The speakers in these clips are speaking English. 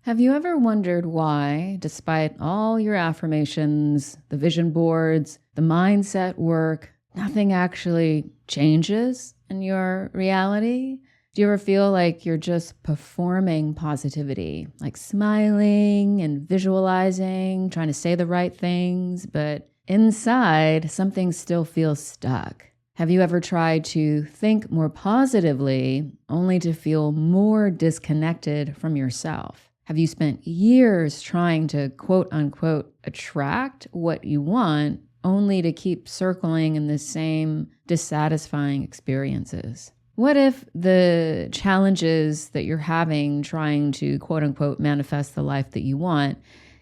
Have you ever wondered why, despite all your affirmations, the vision boards, the mindset work, nothing actually changes in your reality? Do you ever feel like you're just performing positivity, like smiling and visualizing, trying to say the right things, but inside something still feels stuck? Have you ever tried to think more positively only to feel more disconnected from yourself? Have you spent years trying to quote unquote attract what you want only to keep circling in the same dissatisfying experiences? What if the challenges that you're having trying to quote unquote manifest the life that you want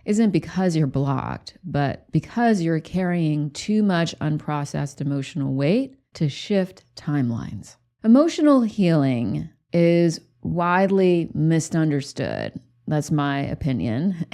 isn't because you're blocked, but because you're carrying too much unprocessed emotional weight to shift timelines? Emotional healing is widely misunderstood. That's my opinion.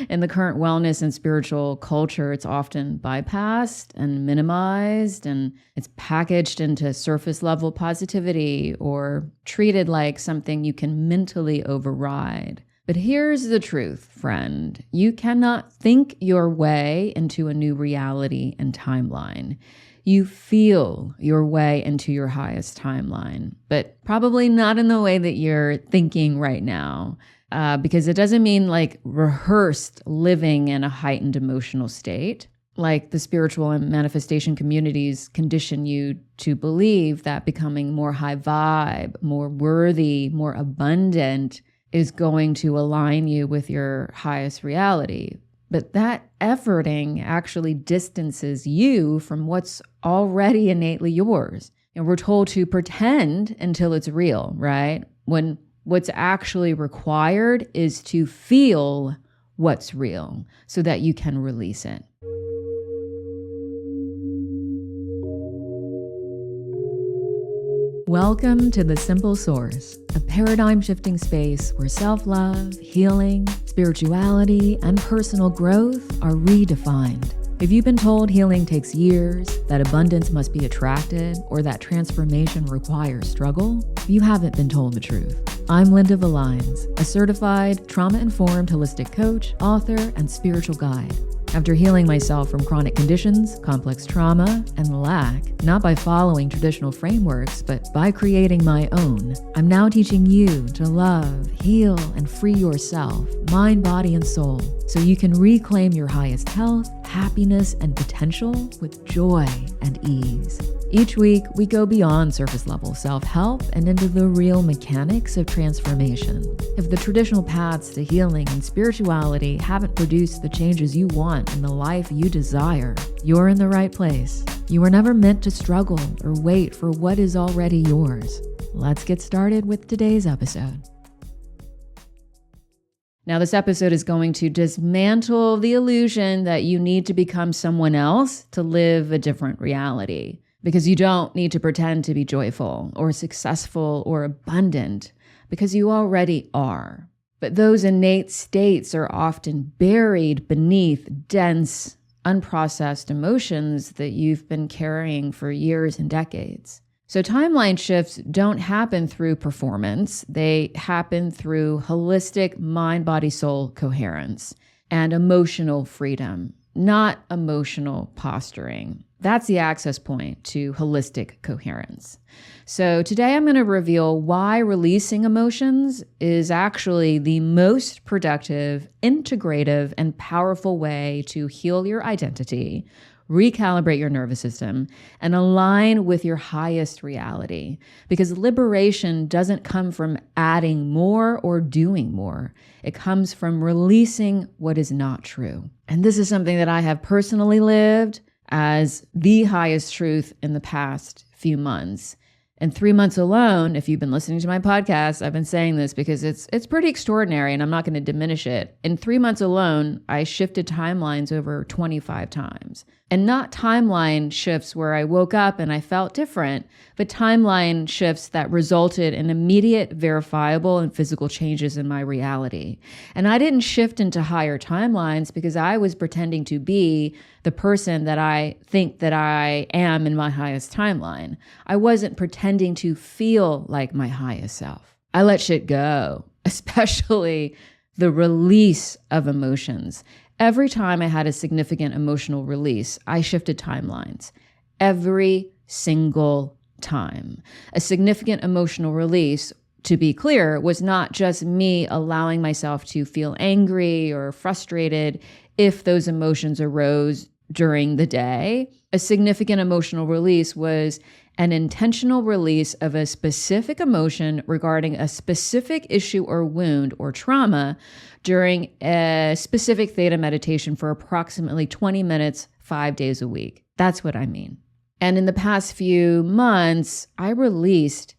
In the current wellness and spiritual culture, it's often bypassed and minimized, and it's packaged into surface level positivity or treated like something you can mentally override. But here's the truth, friend. You cannot think your way into a new reality and timeline. You feel your way into your highest timeline, but probably not in the way that you're thinking right now. Because it doesn't mean like rehearsed living in a heightened emotional state. Like the spiritual and manifestation communities condition you to believe that becoming more high vibe, more worthy, more abundant is going to align you with your highest reality. But that efforting actually distances you from what's already innately yours. And we're told to pretend until it's real, right? When what's actually required is to feel what's real so that you can release it. Welcome to The Simple Source, a paradigm-shifting space where self-love, healing, spirituality, and personal growth are redefined. If you've been told healing takes years, that abundance must be attracted, or that transformation requires struggle, you haven't been told the truth. I'm Linda Valines, a certified trauma-informed holistic coach, author, and spiritual guide. After healing myself from chronic conditions, complex trauma, and lack, not by following traditional frameworks, but by creating my own, I'm now teaching you to love, heal, and free yourself, mind, body, and soul, so you can reclaim your highest health, happiness, and potential with joy and ease. Each week, we go beyond surface-level self-help and into the real mechanics of transformation. If the traditional paths to healing and spirituality haven't produced the changes you want in the life you desire, you're in the right place. You were never meant to struggle or wait for what is already yours. Let's get started with today's episode. Now, this episode is going to dismantle the illusion that you need to become someone else to live a different reality. Because you don't need to pretend to be joyful or successful or abundant, because you already are. But those innate states are often buried beneath dense, unprocessed emotions that you've been carrying for years and decades. So timeline shifts don't happen through performance. They happen through holistic mind-body-soul coherence and emotional freedom, not emotional posturing. That's the access point to holistic coherence. So today I'm going to reveal why releasing emotions is actually the most productive, integrative, and powerful way to heal your identity, recalibrate your nervous system, and align with your highest reality. Because liberation doesn't come from adding more or doing more. It comes from releasing what is not true. And this is something that I have personally lived as the highest truth in the past few months. In 3 months alone, if you've been listening to my podcast, I've been saying this because it's pretty extraordinary and I'm not going to diminish it. In 3 months alone, I shifted timelines over 25 times. And not timeline shifts where I woke up and I felt different, but timeline shifts that resulted in immediate, verifiable, and physical changes in my reality. And I didn't shift into higher timelines because I was pretending to be the person that I think that I am in my highest timeline. I wasn't pretending to feel like my highest self. I let shit go, especially the release of emotions. Every time I had a significant emotional release, I shifted timelines. Every single time. A significant emotional release, to be clear, was not just me allowing myself to feel angry or frustrated if those emotions arose during the day. A significant emotional release was an intentional release of a specific emotion regarding a specific issue or wound or trauma during a specific theta meditation for approximately 20 minutes, 5 days a week. That's what I mean. And in the past few months, I released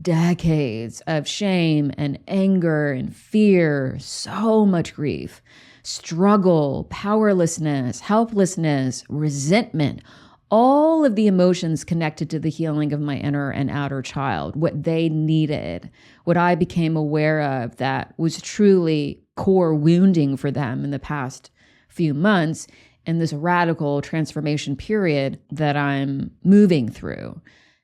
decades of shame and anger and fear, so much grief, struggle, powerlessness, helplessness, resentment, all of the emotions connected to the healing of my inner and outer child, what they needed, what I became aware of that was truly core wounding for them in the past few months in this radical transformation period that I'm moving through.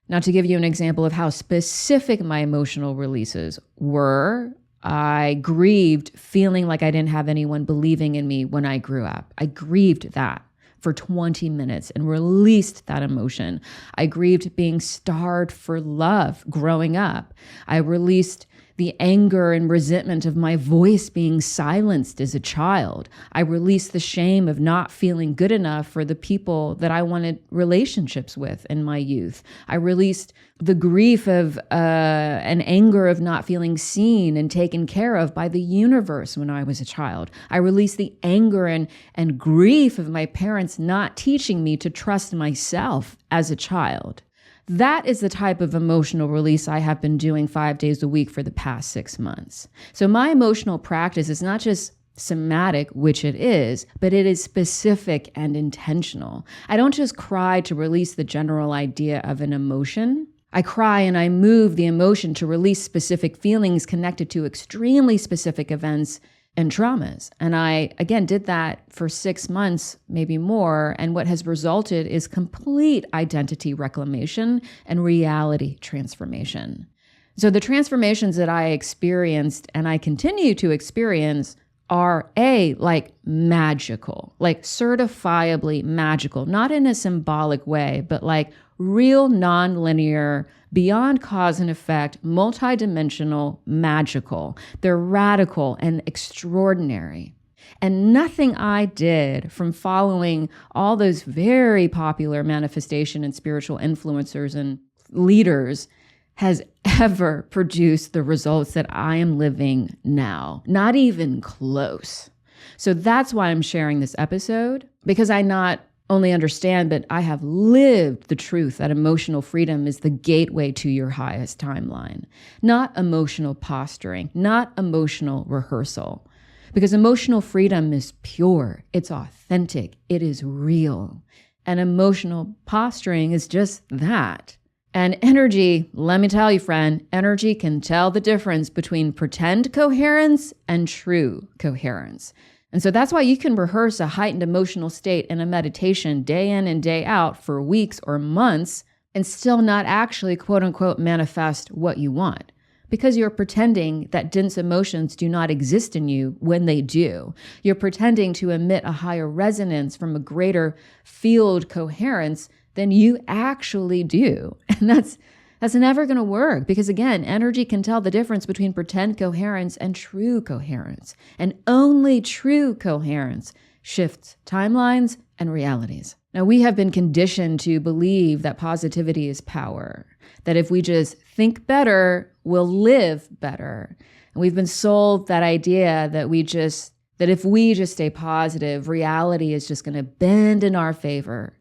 Now, to give you an example of how specific my emotional releases were, I grieved feeling like I didn't have anyone believing in me when I grew up. I grieved that for 20 minutes and released that emotion. I grieved being starved for love growing up. I released the anger and resentment of my voice being silenced as a child. I released the shame of not feeling good enough for the people that I wanted relationships with in my youth. I released the grief of an anger of not feeling seen and taken care of by the universe when I was a child. I released the anger and grief of my parents not teaching me to trust myself as a child. That is the type of emotional release I have been doing 5 days a week for the past 6 months. So my emotional practice is not just somatic, which it is, but it is specific and intentional. I don't just cry to release the general idea of an emotion. I cry and I move the emotion to release specific feelings connected to extremely specific events and traumas. And I, again, did that for 6 months, maybe more. And what has resulted is complete identity reclamation and reality transformation. So the transformations that I experienced and I continue to experience are like magical, like certifiably magical, not in a symbolic way, but like real nonlinear, beyond cause and effect, multidimensional, magical. They're radical and extraordinary. And nothing I did from following all those very popular manifestation and spiritual influencers and leaders has ever produced the results that I am living now. Not even close. So that's why I'm sharing this episode, because I not only understand, but I have lived the truth that emotional freedom is the gateway to your highest timeline. Not emotional posturing, not emotional rehearsal. Because emotional freedom is pure, it's authentic, it is real. And emotional posturing is just that. And energy, let me tell you, friend, energy can tell the difference between pretend coherence and true coherence. And so that's why you can rehearse a heightened emotional state in a meditation day in and day out for weeks or months and still not actually, quote unquote, manifest what you want. Because you're pretending that dense emotions do not exist in you when they do. You're pretending to emit a higher resonance from a greater field coherence than you actually do. And that's never going to work because, again, energy can tell the difference between pretend coherence and true coherence. And only true coherence shifts timelines and realities. Now, we have been conditioned to believe that positivity is power, that if we just think better, we'll live better. And we've been sold that idea that if we just stay positive, reality is just going to bend in our favor.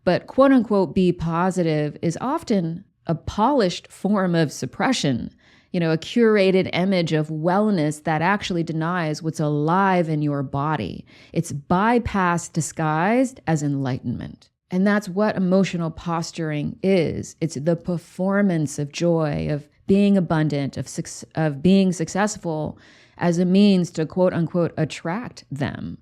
But quote unquote, be positive is often a polished form of suppression, a curated image of wellness that actually denies what's alive in your body. It's bypass disguised as enlightenment. And that's what emotional posturing is. It's the performance of joy, of being abundant, of being successful as a means to quote unquote attract them.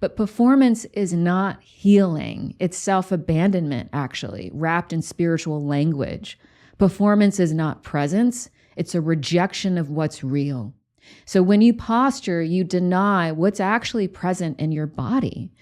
But performance is not healing. It's self-abandonment, actually, wrapped in spiritual language. Performance is not presence. It's a rejection of what's real. So when you posture, you deny what's actually present in your body.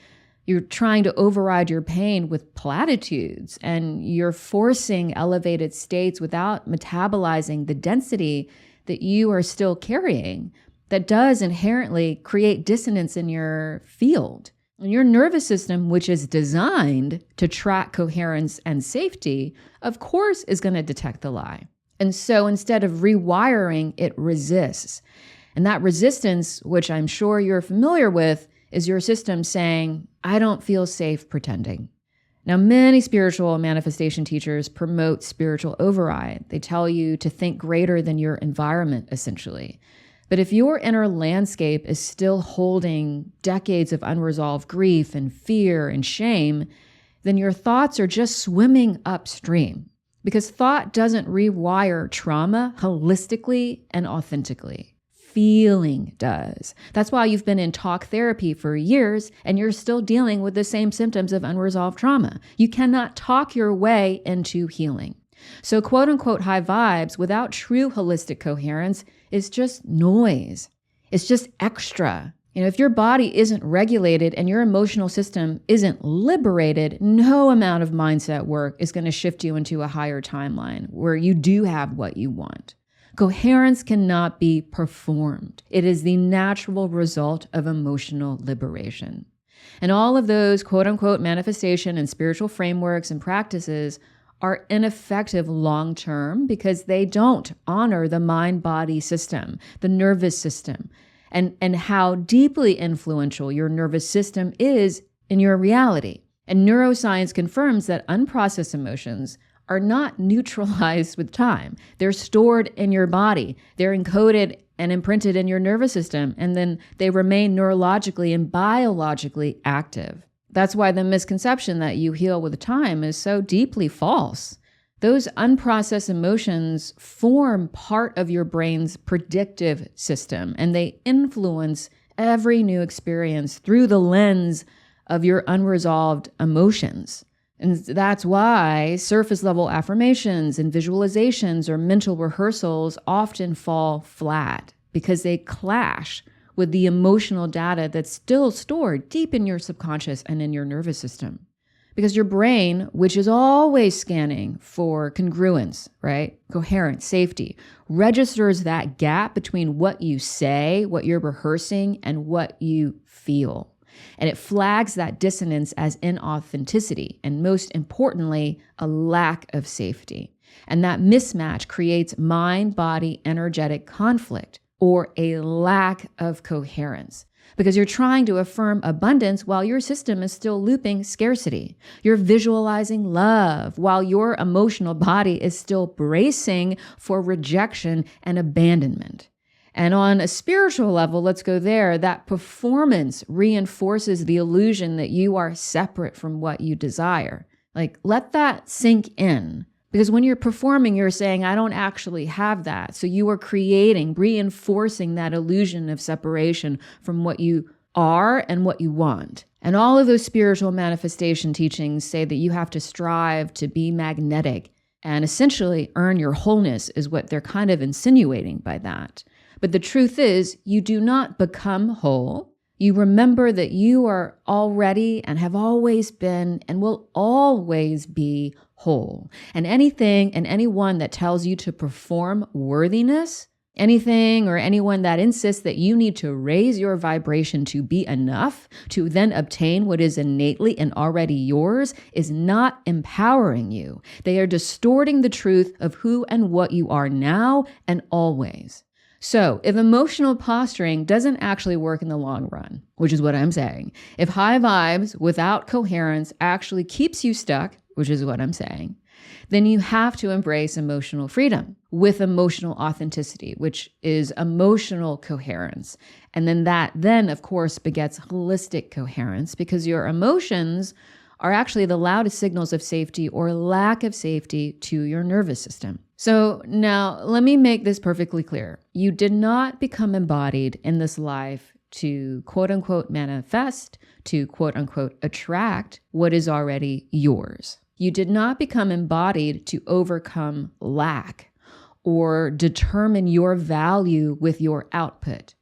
You're trying to override your pain with platitudes, and you're forcing elevated states without metabolizing the density that you are still carrying that does inherently create dissonance in your field. And your nervous system, which is designed to track coherence and safety, of course is going to detect the lie. And so instead of rewiring, it resists. And that resistance, which I'm sure you're familiar with, is your system saying, I don't feel safe pretending. Now, many spiritual manifestation teachers promote spiritual override. They tell you to think greater than your environment, essentially. But if your inner landscape is still holding decades of unresolved grief and fear and shame, then your thoughts are just swimming upstream, because thought doesn't rewire trauma holistically and authentically. Feeling does. That's why you've been in talk therapy for years and you're still dealing with the same symptoms of unresolved trauma. You cannot talk your way into healing. So quote unquote high vibes without true holistic coherence is just noise. It's just extra. If your body isn't regulated and your emotional system isn't liberated, no amount of mindset work is going to shift you into a higher timeline where you do have what you want. Coherence cannot be performed. It is the natural result of emotional liberation. And all of those quote-unquote manifestation and spiritual frameworks and practices are ineffective long-term because they don't honor the mind-body system, the nervous system, and how deeply influential your nervous system is in your reality. And neuroscience confirms that unprocessed emotions are not neutralized with time. They're stored in your body. They're encoded and imprinted in your nervous system, and then they remain neurologically and biologically active. That's why the misconception that you heal with time is so deeply false. Those unprocessed emotions form part of your brain's predictive system, and they influence every new experience through the lens of your unresolved emotions. And that's why surface level affirmations and visualizations or mental rehearsals often fall flat, because they clash with the emotional data that's still stored deep in your subconscious and in your nervous system. Because your brain, which is always scanning for congruence, right? Coherence, safety, registers that gap between what you say, what you're rehearsing, and what you feel. And it flags that dissonance as inauthenticity, and most importantly, a lack of safety. And that mismatch creates mind-body energetic conflict, or a lack of coherence, because you're trying to affirm abundance while your system is still looping scarcity. You're visualizing love while your emotional body is still bracing for rejection and abandonment. And on a spiritual level, let's go there, that performance reinforces the illusion that you are separate from what you desire. Let that sink in. Because when you're performing, you're saying, I don't actually have that. So you are reinforcing that illusion of separation from what you are and what you want. And all of those spiritual manifestation teachings say that you have to strive to be magnetic and essentially earn your wholeness is what they're kind of insinuating by that. But the truth is, you do not become whole. You remember that you are already and have always been and will always be whole. And anything and anyone that tells you to perform worthiness, anything or anyone that insists that you need to raise your vibration to be enough to then obtain what is innately and already yours is not empowering you. They are distorting the truth of who and what you are now and always. So if emotional posturing doesn't actually work in the long run, which is what I'm saying, if high vibes without coherence actually keeps you stuck, which is what I'm saying, then you have to embrace emotional freedom with emotional authenticity, which is emotional coherence. And then that of course, begets holistic coherence, because your emotions are actually the loudest signals of safety or lack of safety to your nervous system. So now let me make this perfectly clear. You did not become embodied in this life to quote unquote manifest, to quote unquote attract what is already yours. You did not become embodied to overcome lack or determine your value with your output.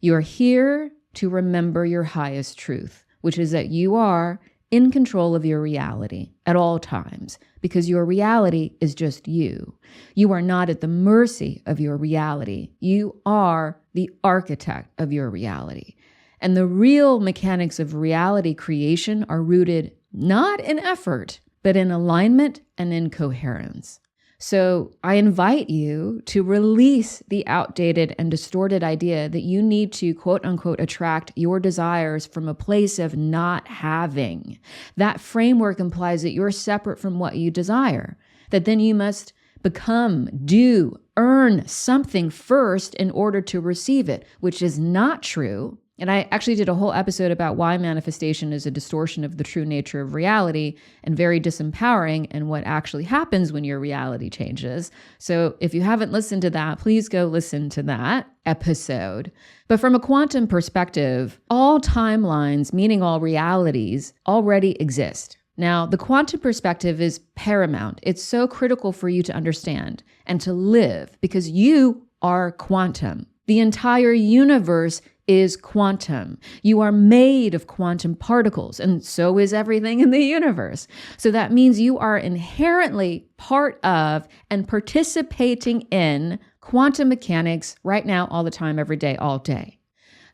You're here to remember your highest truth, which is that you are in control of your reality at all times, because your reality is just you. You are not at the mercy of your reality. You are the architect of your reality. And the real mechanics of reality creation are rooted not in effort, but in alignment and in coherence. So I invite you to release the outdated and distorted idea that you need to, quote unquote, attract your desires from a place of not having. That framework implies that you're separate from what you desire, that then you must become, do, earn something first in order to receive it, which is not true. And I actually did a whole episode about why manifestation is a distortion of the true nature of reality and very disempowering, and what actually happens when your reality changes. So if you haven't listened to that, please go listen to that episode. But from a quantum perspective, all timelines, meaning all realities, already exist. Now, the quantum perspective is paramount. It's so critical for you to understand and to live, because you are quantum. The entire universe is quantum. You are made of quantum particles, and so is everything in the universe. So that means you are inherently part of and participating in quantum mechanics right now, all the time, every day, all day.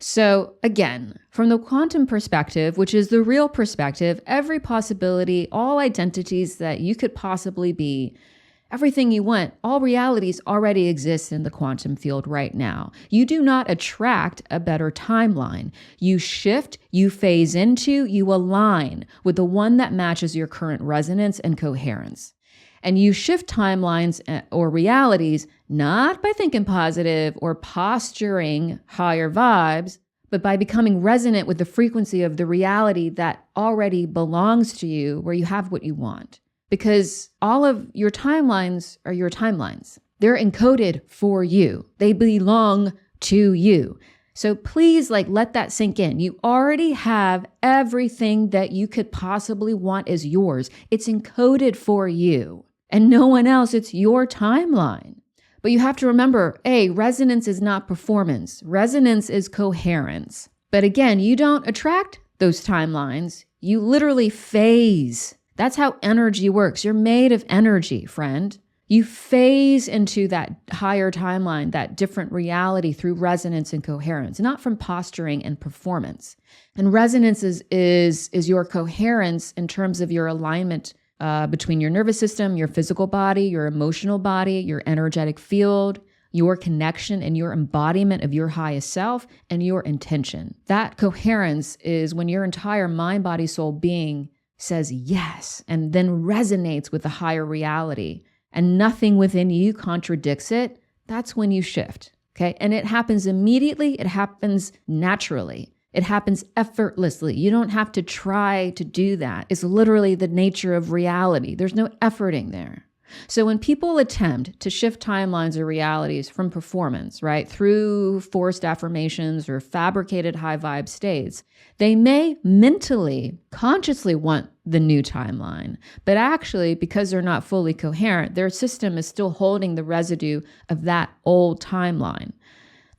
So again, from the quantum perspective, which is the real perspective, every possibility, all identities that you could possibly be, everything you want, all realities already exist in the quantum field right now. You do not attract a better timeline. You shift, you phase into, you align with the one that matches your current resonance and coherence. And you shift timelines or realities not by thinking positive or posturing higher vibes, but by becoming resonant with the frequency of the reality that already belongs to you, where you have what you want. Because all of your timelines are your timelines. They're encoded for you. They belong to you. So please, let that sink in. You already have everything that you could possibly want is yours. It's encoded for you and no one else. It's your timeline. But you have to remember, resonance is not performance. Resonance is coherence. But again, you don't attract those timelines. You literally phase. That's how energy works. You're made of energy, friend. You phase into that higher timeline, that different reality through resonance and coherence, not from posturing and performance. And resonance is your coherence in terms of your alignment between your nervous system, your physical body, your emotional body, your energetic field, your connection and your embodiment of your highest self, and your intention. That coherence is when your entire mind, body, soul being says yes, and then resonates with the higher reality, and nothing within you contradicts it. That's when you shift, okay? And it happens immediately. It happens naturally. It happens effortlessly. You don't have to try to do that. It's literally the nature of reality. There's no efforting there. So when people attempt to shift timelines or realities from performance, right, through forced affirmations or fabricated high vibe states, they may mentally, consciously want the new timeline, but actually, because they're not fully coherent, their system is still holding the residue of that old timeline.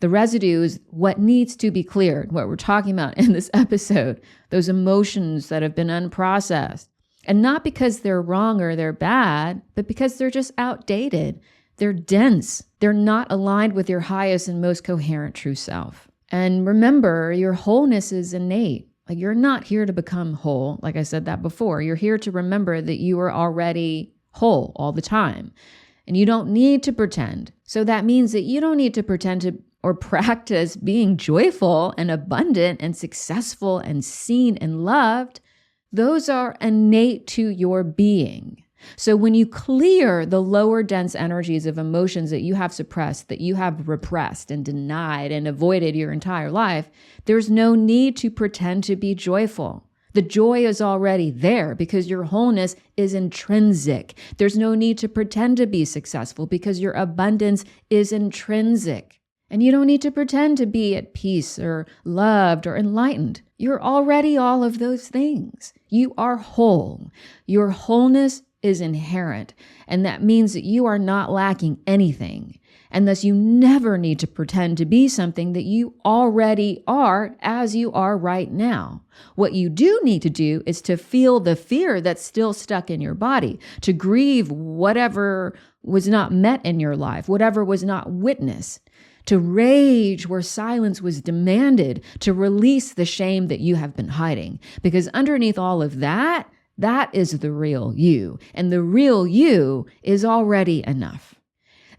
The residue is what needs to be cleared, what we're talking about in this episode, those emotions that have been unprocessed. And not because they're wrong or they're bad, but because they're just outdated. They're dense. They're not aligned with your highest and most coherent true self. And remember, your wholeness is innate. You're not here to become whole. Like I said that before. You're here to remember that you are already whole all the time. And you don't need to pretend. So that means that you don't need to pretend to or practice being joyful and abundant and successful and seen and loved. Those are innate to your being. So when you clear the lower dense energies of emotions that you have suppressed, that you have repressed and denied and avoided your entire life, there's no need to pretend to be joyful. The joy is already there because your wholeness is intrinsic. There's no need to pretend to be successful because your abundance is intrinsic. And you don't need to pretend to be at peace or loved or enlightened. You're already all of those things. You are whole. Your wholeness is inherent, and that means that you are not lacking anything. And thus you never need to pretend to be something that you already are as you are right now. What you do need to do is to feel the fear that's still stuck in your body, to grieve whatever was not met in your life, whatever was not witnessed, to rage where silence was demanded, to release the shame that you have been hiding. Because underneath all of that, that is the real you. And the real you is already enough.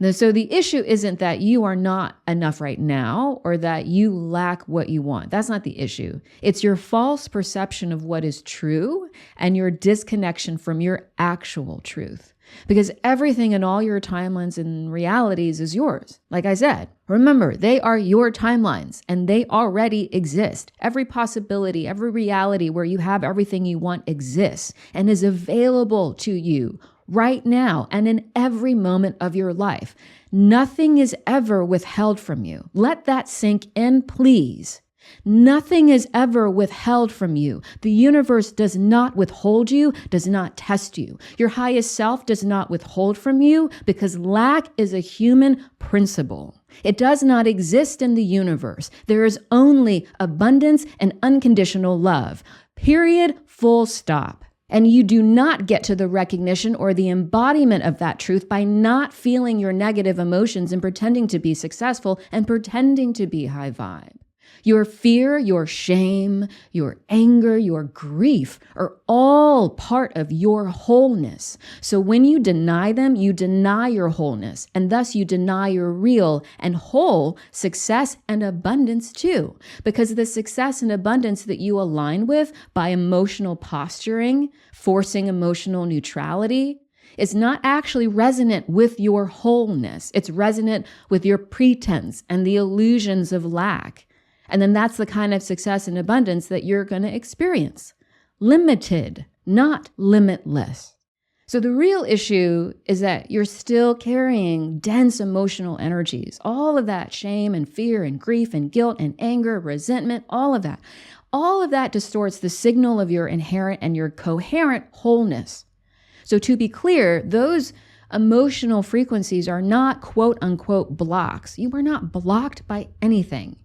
And so the issue isn't that you are not enough right now or that you lack what you want. That's not the issue. It's your false perception of what is true and your disconnection from your actual truth. Because everything in all your timelines and realities is yours. Like I said, remember, they are your timelines and they already exist. Every possibility, every reality where you have everything you want exists and is available to you right now and in every moment of your life. Nothing is ever withheld from you. Let that sink in, please. Nothing is ever withheld from you. The universe does not withhold you, does not test you. Your highest self does not withhold from you because lack is a human principle. It does not exist in the universe. There is only abundance and unconditional love. Period. Full stop. And you do not get to the recognition or the embodiment of that truth by not feeling your negative emotions and pretending to be successful and pretending to be high vibe. Your fear, your shame, your anger, your grief are all part of your wholeness. So when you deny them, you deny your wholeness, and thus you deny your real and whole success and abundance too. Because the success and abundance that you align with by emotional posturing, forcing emotional neutrality, is not actually resonant with your wholeness. It's resonant with your pretense and the illusions of lack. And then that's the kind of success and abundance that you're going to experience. Limited, not limitless. So the real issue is that you're still carrying dense emotional energies, all of that shame and fear and grief and guilt and anger, resentment, all of that. All of that distorts the signal of your inherent and your coherent wholeness. So to be clear, those emotional frequencies are not quote unquote blocks. You are not blocked by anything.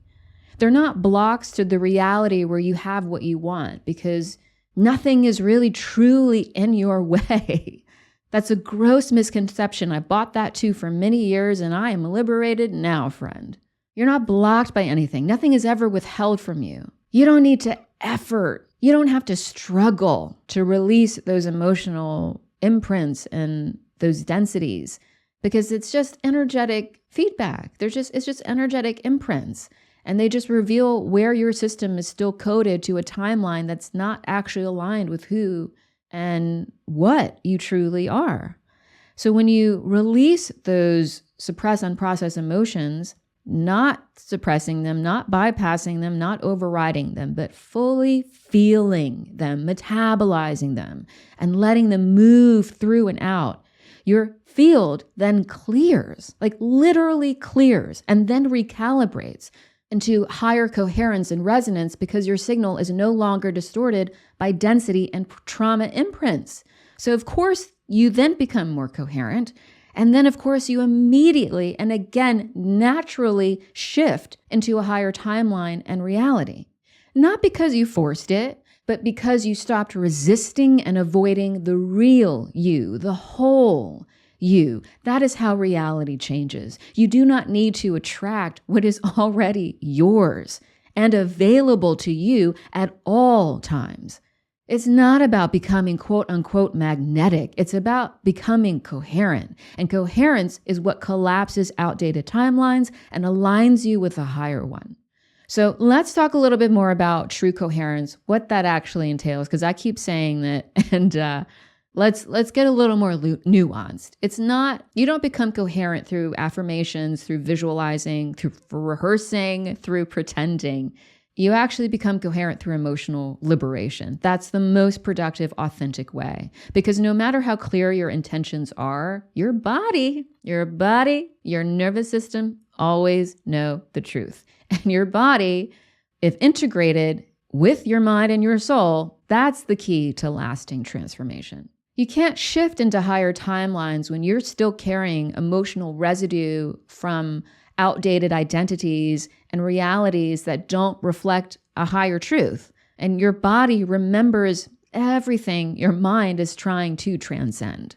They're not blocks to the reality where you have what you want because nothing is really truly in your way. That's a gross misconception. I bought that too for many years and I am liberated now, friend. You're not blocked by anything. Nothing is ever withheld from you. You don't need to effort. You don't have to struggle to release those emotional imprints and those densities because it's just energetic feedback. It's just energetic imprints. And they just reveal where your system is still coded to a timeline that's not actually aligned with who and what you truly are. So when you release those suppressed, unprocessed emotions, not suppressing them, not bypassing them, not overriding them, but fully feeling them, metabolizing them, and letting them move through and out, your field then clears, like literally clears, and then recalibrates into higher coherence and resonance because your signal is no longer distorted by density and trauma imprints. So of course, you then become more coherent. And then of course, you immediately and again, naturally shift into a higher timeline and reality. Not because you forced it, but because you stopped resisting and avoiding the real you, the whole you. That is how reality changes. You do not need to attract what is already yours and available to you at all times. It's not about becoming quote unquote magnetic. It's about becoming coherent. And coherence is what collapses outdated timelines and aligns you with a higher one. So let's talk a little bit more about true coherence, what that actually entails, because I keep saying that, and let's get a little more nuanced. It's not, you don't become coherent through affirmations, through visualizing, through rehearsing, through pretending. You actually become coherent through emotional liberation. That's the most productive, authentic way. Because no matter how clear your intentions are, your body, your nervous system always know the truth. And your body, if integrated with your mind and your soul, that's the key to lasting transformation. You can't shift into higher timelines when you're still carrying emotional residue from outdated identities and realities that don't reflect a higher truth. And your body remembers everything your mind is trying to transcend.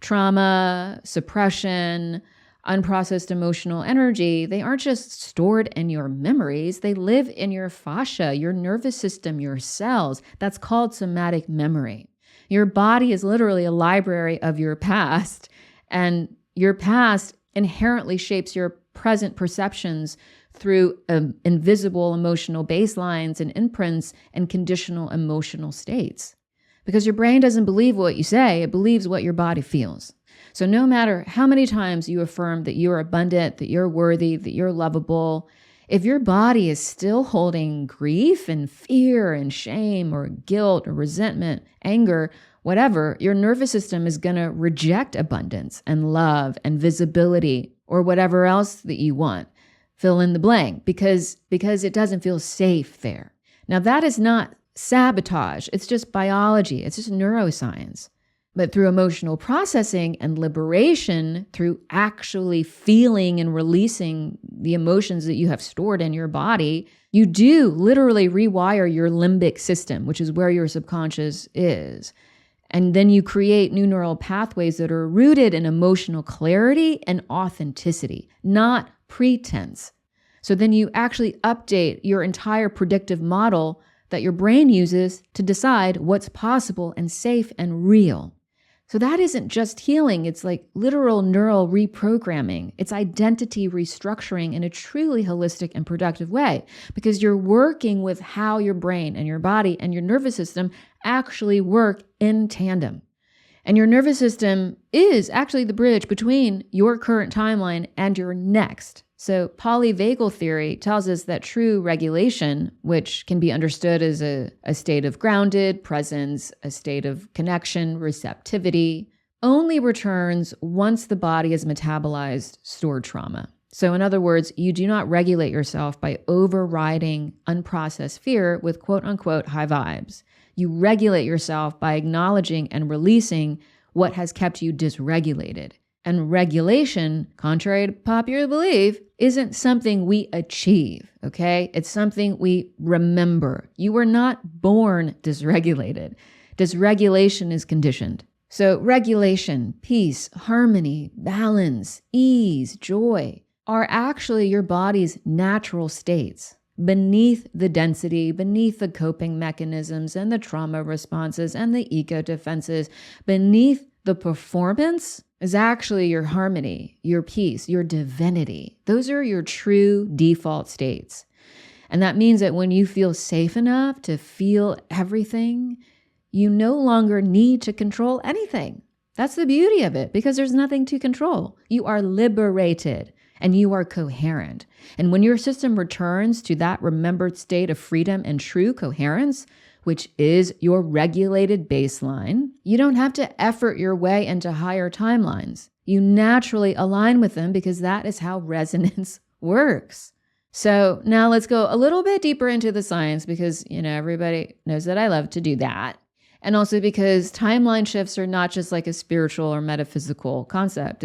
Trauma, suppression, unprocessed emotional energy, they aren't just stored in your memories, they live in your fascia, your nervous system, your cells. That's called somatic memory. Your body is literally a library of your past, and your past inherently shapes your present perceptions through invisible emotional baselines and imprints and conditional emotional states. Because your brain doesn't believe what you say, it believes what your body feels. So no matter how many times you affirm that you're abundant, that you're worthy, that you're lovable, if your body is still holding grief and fear and shame or guilt or resentment, anger, whatever, your nervous system is going to reject abundance and love and visibility or whatever else that you want. Fill in the blank because it doesn't feel safe there. Now that is not sabotage. It's just biology. It's just neuroscience. But through emotional processing and liberation, through actually feeling and releasing the emotions that you have stored in your body, you do literally rewire your limbic system, which is where your subconscious is. And then you create new neural pathways that are rooted in emotional clarity and authenticity, not pretense. So then you actually update your entire predictive model that your brain uses to decide what's possible and safe and real. So that isn't just healing, it's like literal neural reprogramming. It's identity restructuring in a truly holistic and productive way because you're working with how your brain and your body and your nervous system actually work in tandem. And your nervous system is actually the bridge between your current timeline and your next. So polyvagal theory tells us that true regulation, which can be understood as a state of grounded presence, a state of connection, receptivity, only returns once the body has metabolized stored trauma. So in other words, you do not regulate yourself by overriding unprocessed fear with quote unquote high vibes. You regulate yourself by acknowledging and releasing what has kept you dysregulated. And regulation, contrary to popular belief, isn't something we achieve, okay? It's something we remember. You were not born dysregulated. Dysregulation is conditioned. So regulation, peace, harmony, balance, ease, joy are actually your body's natural states. Beneath the density, beneath the coping mechanisms and the trauma responses and the eco defenses, beneath the performance is actually your harmony, your peace, your divinity. Those are your true default states. And that means that when you feel safe enough to feel everything, you no longer need to control anything. That's the beauty of it, because there's nothing to control. You are liberated and you are coherent. And when your system returns to that remembered state of freedom and true coherence, which is your regulated baseline, you don't have to effort your way into higher timelines. You naturally align with them because that is how resonance works. So now let's go a little bit deeper into the science because, everybody knows that I love to do that. And also because timeline shifts are not just like a spiritual or metaphysical concept.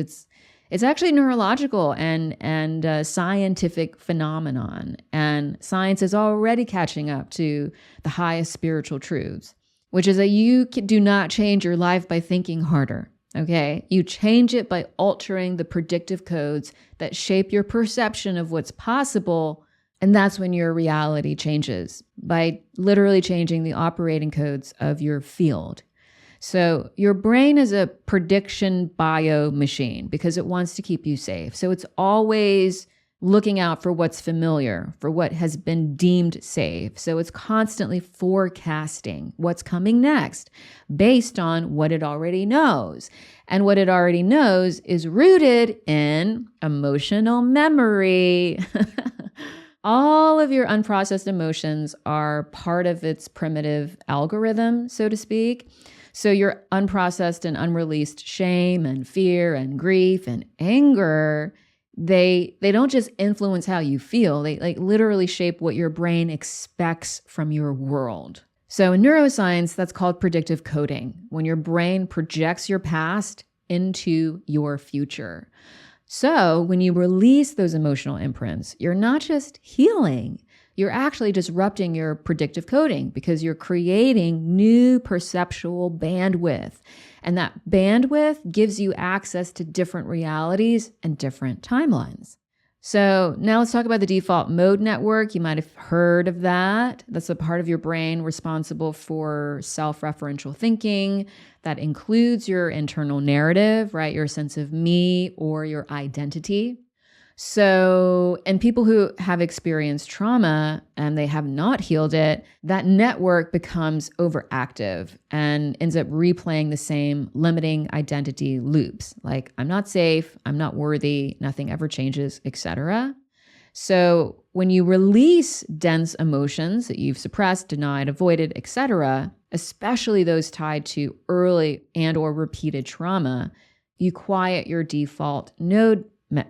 It's actually neurological and a scientific phenomenon. And science is already catching up to the highest spiritual truths, which is that you do not change your life by thinking harder, okay? You change it by altering the predictive codes that shape your perception of what's possible. And that's when your reality changes, by literally changing the operating codes of your field. So your brain is a prediction bio machine because it wants to keep you safe. So it's always looking out for what's familiar, for what has been deemed safe. So it's constantly forecasting what's coming next based on what it already knows. And what it already knows is rooted in emotional memory. All of your unprocessed emotions are part of its primitive algorithm, so to speak. So your unprocessed and unreleased shame and fear and grief and anger, they don't just influence how you feel. They literally shape what your brain expects from your world. So in neuroscience, that's called predictive coding, when your brain projects your past into your future. So when you release those emotional imprints, you're not just healing, you're actually disrupting your predictive coding because you're creating new perceptual bandwidth. And that bandwidth gives you access to different realities and different timelines. So now let's talk about the default mode network. You might have heard of that. That's a part of your brain responsible for self-referential thinking. That includes your internal narrative, right? Your sense of me or your identity. So, and people who have experienced trauma and they have not healed it, that network becomes overactive and ends up replaying the same limiting identity loops. Like, I'm not safe, I'm not worthy, nothing ever changes, etc. So when you release dense emotions that you've suppressed, denied, avoided, etc., especially those tied to early and or repeated trauma, you quiet your default node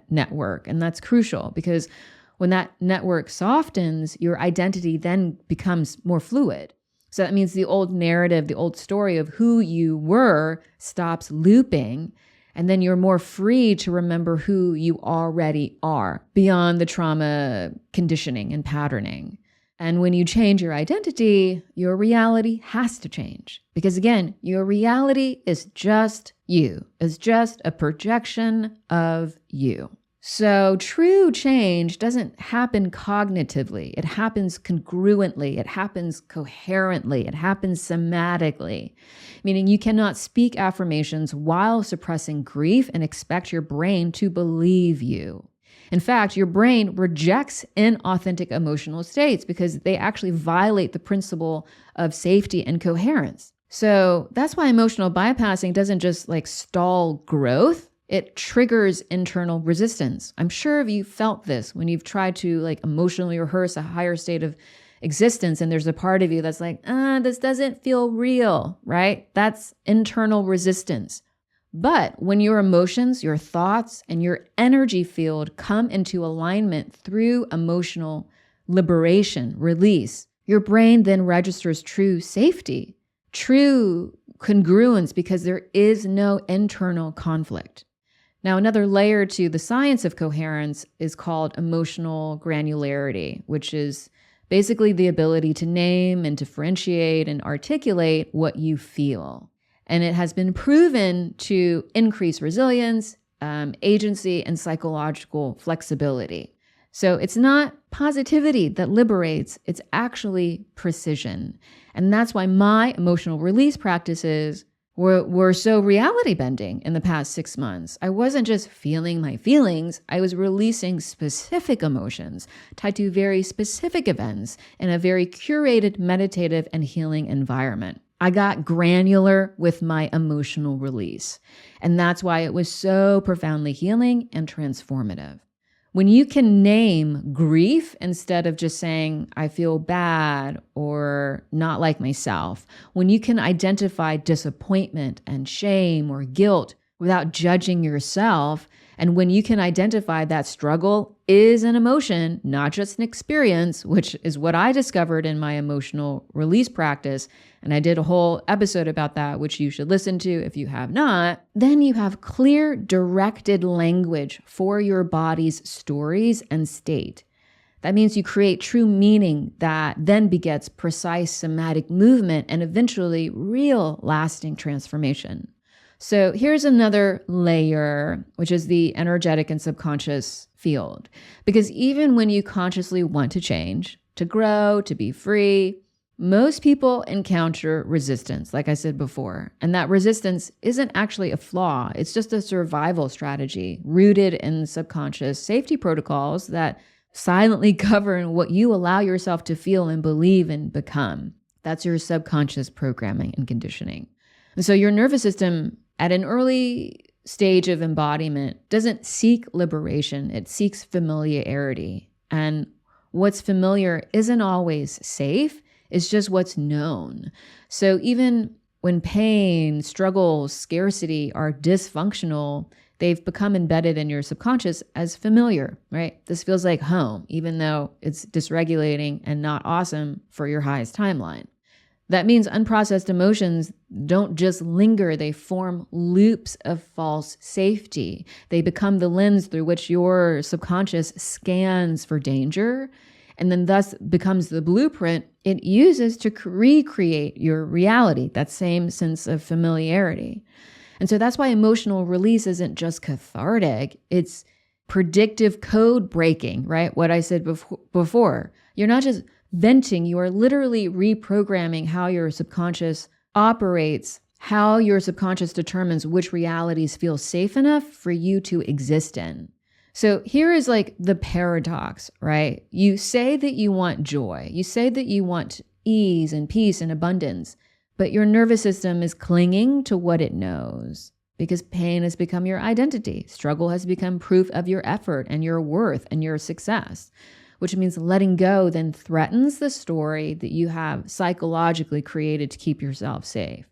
network. And that's crucial because when that network softens, your identity then becomes more fluid. So that means the old narrative, the old story of who you were stops looping. And then you're more free to remember who you already are beyond the trauma conditioning and patterning. And when you change your identity, your reality has to change. Because again, your reality is just you, is just a projection of you. So true change doesn't happen cognitively. It happens congruently. It happens coherently. It happens somatically, meaning you cannot speak affirmations while suppressing grief and expect your brain to believe you. In fact, your brain rejects inauthentic emotional states because they actually violate the principle of safety and coherence. So that's why emotional bypassing doesn't just stall growth. It triggers internal resistance. I'm sure you felt this when you've tried to emotionally rehearse a higher state of existence and there's a part of you that's this doesn't feel real, right? That's internal resistance. But when your emotions, your thoughts, and your energy field come into alignment through emotional liberation, release, your brain then registers true safety, true congruence, because there is no internal conflict. Now, another layer to the science of coherence is called emotional granularity, which is basically the ability to name and differentiate and articulate what you feel. And it has been proven to increase resilience, agency, and psychological flexibility. So it's not positivity that liberates, it's actually precision. And that's why my emotional release practices were so reality bending in the past 6 months. I wasn't just feeling my feelings, I was releasing specific emotions tied to very specific events in a very curated, meditative, and healing environment. I got granular with my emotional release. And that's why it was so profoundly healing and transformative. When you can name grief instead of just saying, I feel bad or not like myself, when you can identify disappointment and shame or guilt without judging yourself, and when you can identify that struggle is an emotion, not just an experience, which is what I discovered in my emotional release practice, and I did a whole episode about that, which you should listen to if you have not, then you have clear, directed language for your body's stories and state. That means you create true meaning that then begets precise somatic movement and eventually real lasting transformation. So here's another layer, which is the energetic and subconscious field. Because even when you consciously want to change, to grow, to be free, most people encounter resistance, like I said before. And that resistance isn't actually a flaw. It's just a survival strategy rooted in subconscious safety protocols that silently govern what you allow yourself to feel and believe and become. That's your subconscious programming and conditioning. And so your nervous system at an early stage of embodiment doesn't seek liberation. It seeks familiarity. And what's familiar isn't always safe. It's just what's known. So even when pain, struggles, scarcity are dysfunctional, they've become embedded in your subconscious as familiar, right? This feels like home, even though it's dysregulating and not awesome for your highest timeline. That means unprocessed emotions don't just linger, they form loops of false safety. They become the lens through which your subconscious scans for danger, and then thus becomes the blueprint it uses to recreate your reality, that same sense of familiarity. And so that's why emotional release isn't just cathartic, it's predictive code breaking, right? What I said before. You're not just venting, you are literally reprogramming how your subconscious operates, how your subconscious determines which realities feel safe enough for you to exist in. So here is like the paradox, right? You say that you want joy. You say that you want ease and peace and abundance, but your nervous system is clinging to what it knows because pain has become your identity. Struggle has become proof of your effort and your worth and your success, which means letting go then threatens the story that you have psychologically created to keep yourself safe.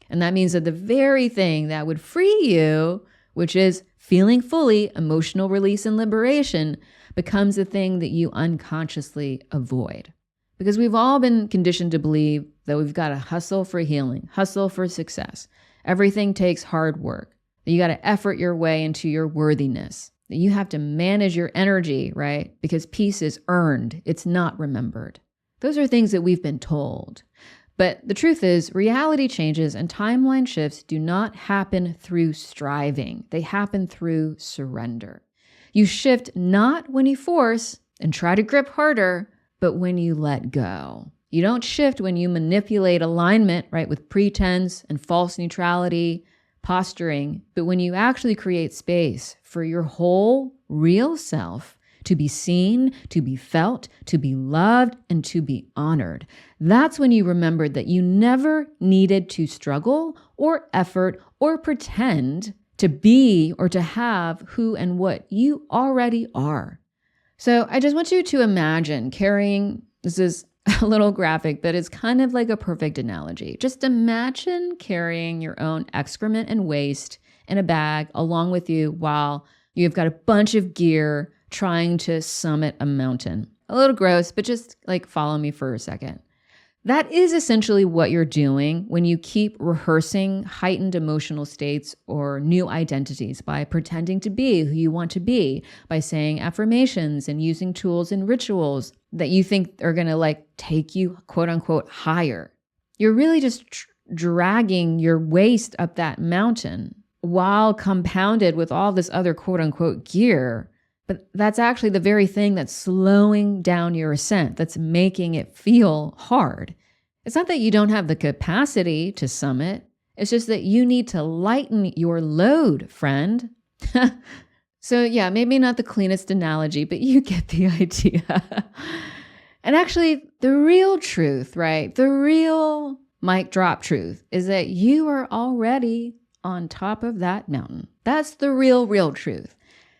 And that means that the very thing that would free you, which is feeling fully, emotional release and liberation, becomes the thing that you unconsciously avoid. Because we've all been conditioned to believe that we've got to hustle for healing, hustle for success. Everything takes hard work, that you got to effort your way into your worthiness, that you have to manage your energy, right? Because peace is earned, it's not remembered. Those are things that we've been told. But the truth is, reality changes and timeline shifts do not happen through striving. They happen through surrender. You shift not when you force and try to grip harder, but when you let go. You don't shift when you manipulate alignment, right, with pretense and false neutrality, posturing, but when you actually create space for your whole, real self to be seen, to be felt, to be loved, and to be honored. That's when you remembered that you never needed to struggle or effort or pretend to be or to have who and what you already are. So I just want you to imagine carrying, this is a little graphic, but it's kind of like a perfect analogy. Just imagine carrying your own excrement and waste in a bag along with you while you've got a bunch of gear trying to summit a mountain. A little gross, but just like follow me for a second. That is essentially what you're doing when you keep rehearsing heightened emotional states or new identities by pretending to be who you want to be, by saying affirmations and using tools and rituals that you think are going to like take you quote unquote higher. You're really just dragging your waist up that mountain while compounded with all this other quote unquote gear. But that's actually the very thing that's slowing down your ascent, that's making it feel hard. It's not that you don't have the capacity to summit. It's just that you need to lighten your load, friend. So yeah, maybe not the cleanest analogy, but you get the idea. And actually, the real truth, right? The real mic drop truth is that you are already on top of that mountain. That's the real truth.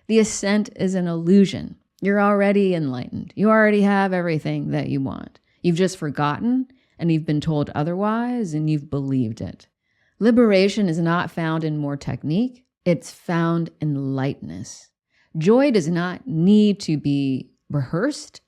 The ascent is an illusion. You're already enlightened. You already have everything that you want. You've just forgotten, and you've been told otherwise, and you've believed it. Liberation is not found in more technique. It's found in lightness. Joy does not need to be rehearsed.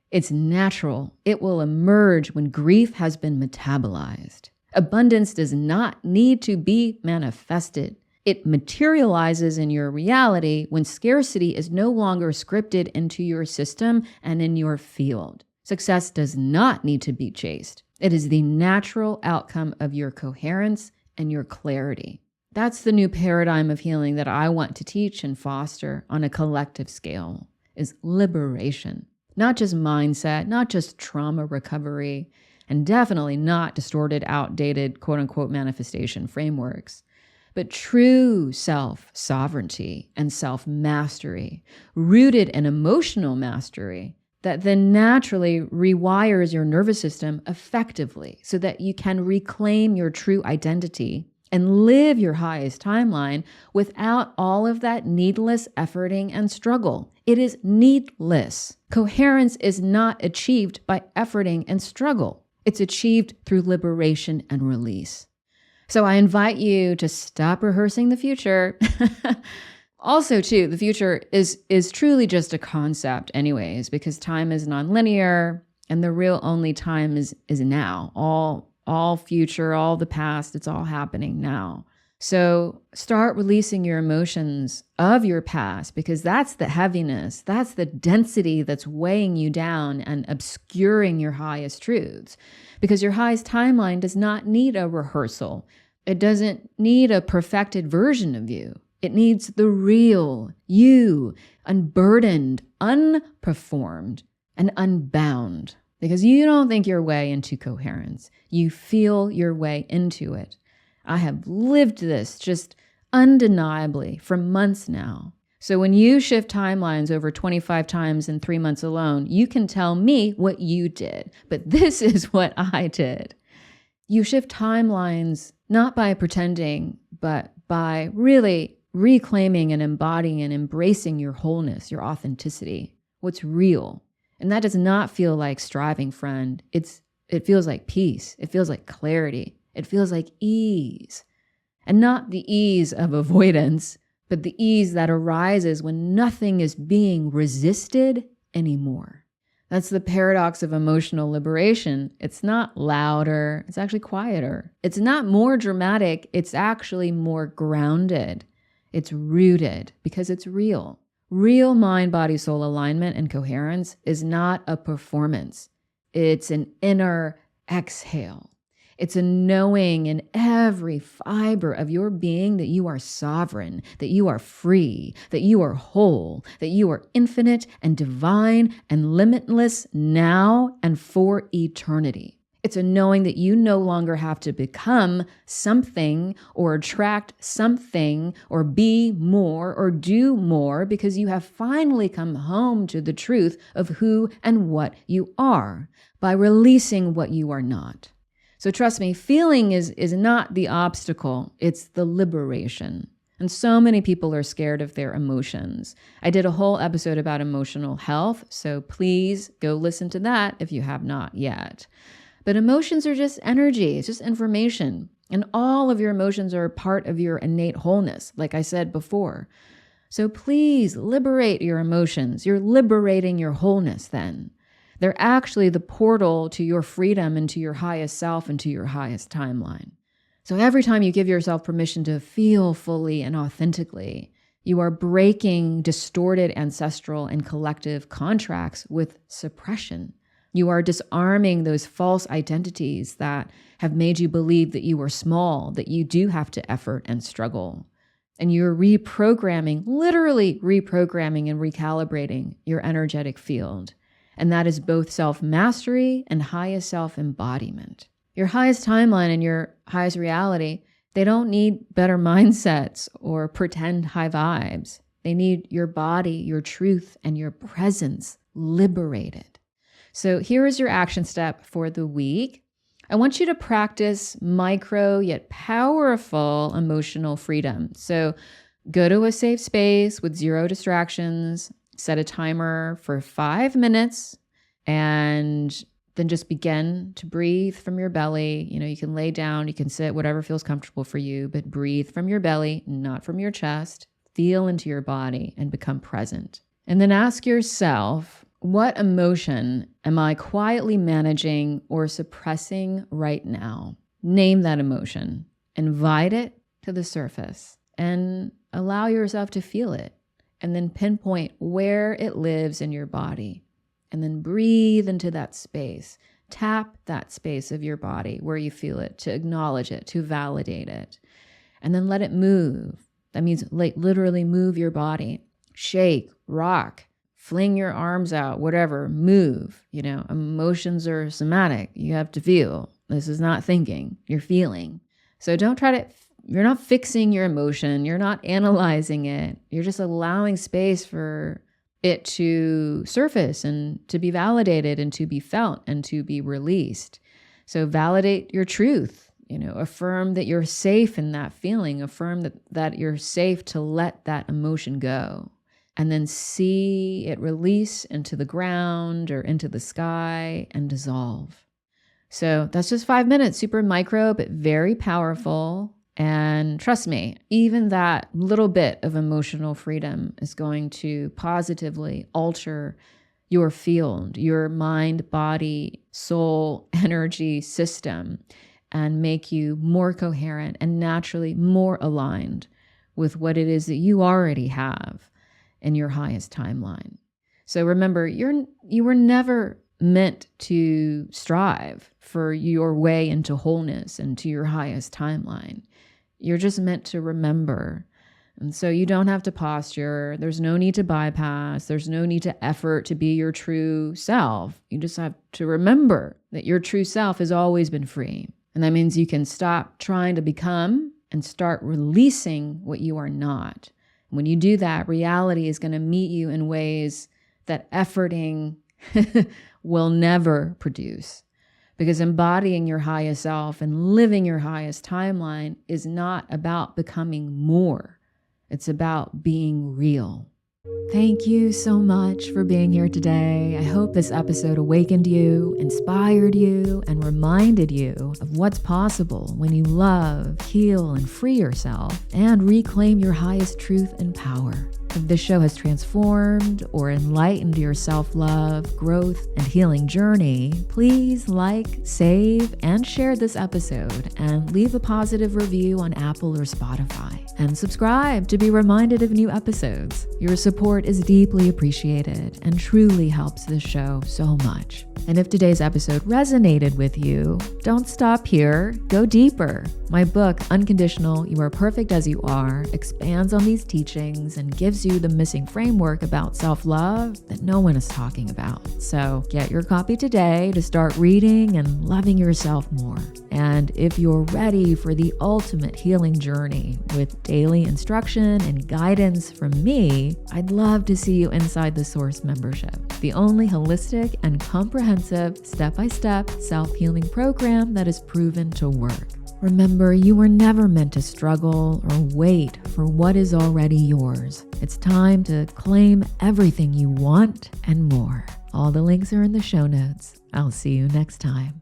It's natural. It will emerge when grief has been metabolized. Abundance does not need to be manifested. It materializes in your reality when scarcity is no longer scripted into your system and in your field. Success does not need to be chased. It is the natural outcome of your coherence and your clarity. That's the new paradigm of healing that I want to teach and foster on a collective scale, is liberation. Not just mindset, not just trauma recovery, and definitely not distorted, outdated, quote-unquote manifestation frameworks, but true self-sovereignty and self-mastery, rooted in emotional mastery, that then naturally rewires your nervous system effectively so that you can reclaim your true identity and live your highest timeline without all of that needless efforting and struggle. It is needless. Coherence is not achieved by efforting and struggle. It's achieved through liberation and release. So I invite you to stop rehearsing the future. Also, too, the future is truly just a concept anyways, because time is nonlinear. And the real only time is now. All future, all the past, it's all happening now. So start releasing your emotions of your past, because that's the heaviness, that's the density that's weighing you down and obscuring your highest truths. Because your highest timeline does not need a rehearsal. It doesn't need a perfected version of you. It needs the real you, unburdened, unperformed, and unbound. Because you don't think your way into coherence. You feel your way into it. I have lived this just undeniably for months now. So when you shift timelines over 25 times in 3 months alone, you can tell me what you did. But this is what I did. You shift timelines not by pretending, but by really reclaiming and embodying and embracing your wholeness, your authenticity, what's real. And that does not feel like striving, friend. It feels like peace. It feels like clarity. It feels like ease. And not the ease of avoidance, but the ease that arises when nothing is being resisted anymore. That's the paradox of emotional liberation. It's not louder. It's actually quieter. It's not more dramatic. It's actually more grounded. It's rooted because it's real. Real mind, body, soul alignment and coherence is not a performance. It's an inner exhale. It's a knowing in every fiber of your being that you are sovereign, that you are free, that you are whole, that you are infinite and divine and limitless now and for eternity. It's a knowing that you no longer have to become something or attract something or be more or do more, because you have finally come home to the truth of who and what you are by releasing what you are not. So trust me, feeling is not the obstacle, it's the liberation. And so many people are scared of their emotions. I did a whole episode about emotional health, so please go listen to that if you have not yet. But emotions are just energy, it's just information. And all of your emotions are a part of your innate wholeness, like I said before. So please liberate your emotions. You're liberating your wholeness then. They're actually the portal to your freedom and to your highest self and to your highest timeline. So every time you give yourself permission to feel fully and authentically, you are breaking distorted ancestral and collective contracts with suppression. You are disarming those false identities that have made you believe that you are small, that you do have to effort and struggle. And you're reprogramming, literally reprogramming and recalibrating your energetic field. And that is both self-mastery and highest self-embodiment. Your highest timeline and your highest reality, they don't need better mindsets or pretend high vibes. They need your body, your truth, and your presence liberated. So here is your action step for the week. I want you to practice micro yet powerful emotional freedom. So go to a safe space with zero distractions, set a timer for 5 minutes, and then just begin to breathe from your belly. You can lay down, you can sit, whatever feels comfortable for you, but breathe from your belly, not from your chest. Feel into your body and become present. And then ask yourself, what emotion am I quietly managing or suppressing right now? Name that emotion, invite it to the surface, and allow yourself to feel it. And then pinpoint where it lives in your body. And then breathe into that space. Tap that space of your body where you feel it, to acknowledge it, to validate it. And then let it move. That means literally move your body. Shake, rock, fling your arms out, whatever, move. Emotions are somatic. You have to feel. This is not thinking, you're feeling. So don't try to, you're not fixing your emotion. You're not analyzing it. You're just allowing space for it to surface and to be validated and to be felt and to be released. So validate your truth. Affirm that you're safe in that feeling. Affirm that you're safe to let that emotion go. And then see it release into the ground or into the sky and dissolve. So that's just 5 minutes, super micro, but very powerful. And trust me, even that little bit of emotional freedom is going to positively alter your field, your mind, body, soul, energy system, and make you more coherent and naturally more aligned with what it is that you already have in your highest timeline. So remember, you were never meant to strive for your way into wholeness and to your highest timeline. You're just meant to remember. And so you don't have to posture. There's no need to bypass. There's no need to effort to be your true self. You just have to remember that your true self has always been free. And that means you can stop trying to become and start releasing what you are not. When you do that, reality is going to meet you in ways that efforting will never produce. Because embodying your highest self and living your highest timeline is not about becoming more. It's about being real. Thank you so much for being here today. I hope this episode awakened you, inspired you, and reminded you of what's possible when you love, heal, and free yourself and reclaim your highest truth and power. If this show has transformed or enlightened your self-love, growth, and healing journey, please like, save, and share this episode and leave a positive review on Apple or Spotify. And subscribe to be reminded of new episodes. Your support is deeply appreciated and truly helps this show so much. And if today's episode resonated with you, don't stop here. Go deeper. My book, Unconditional, You Are Perfect As You Are, expands on these teachings and gives you the missing framework about self-love that no one is talking about. So get your copy today to start reading and loving yourself more. And if you're ready for the ultimate healing journey with daily instruction and guidance from me, I'd love to see you inside the Source membership, the only holistic and comprehensive step-by-step self-healing program that is proven to work. Remember, you were never meant to struggle or wait for what is already yours. It's time to claim everything you want and more. All the links are in the show notes. I'll see you next time.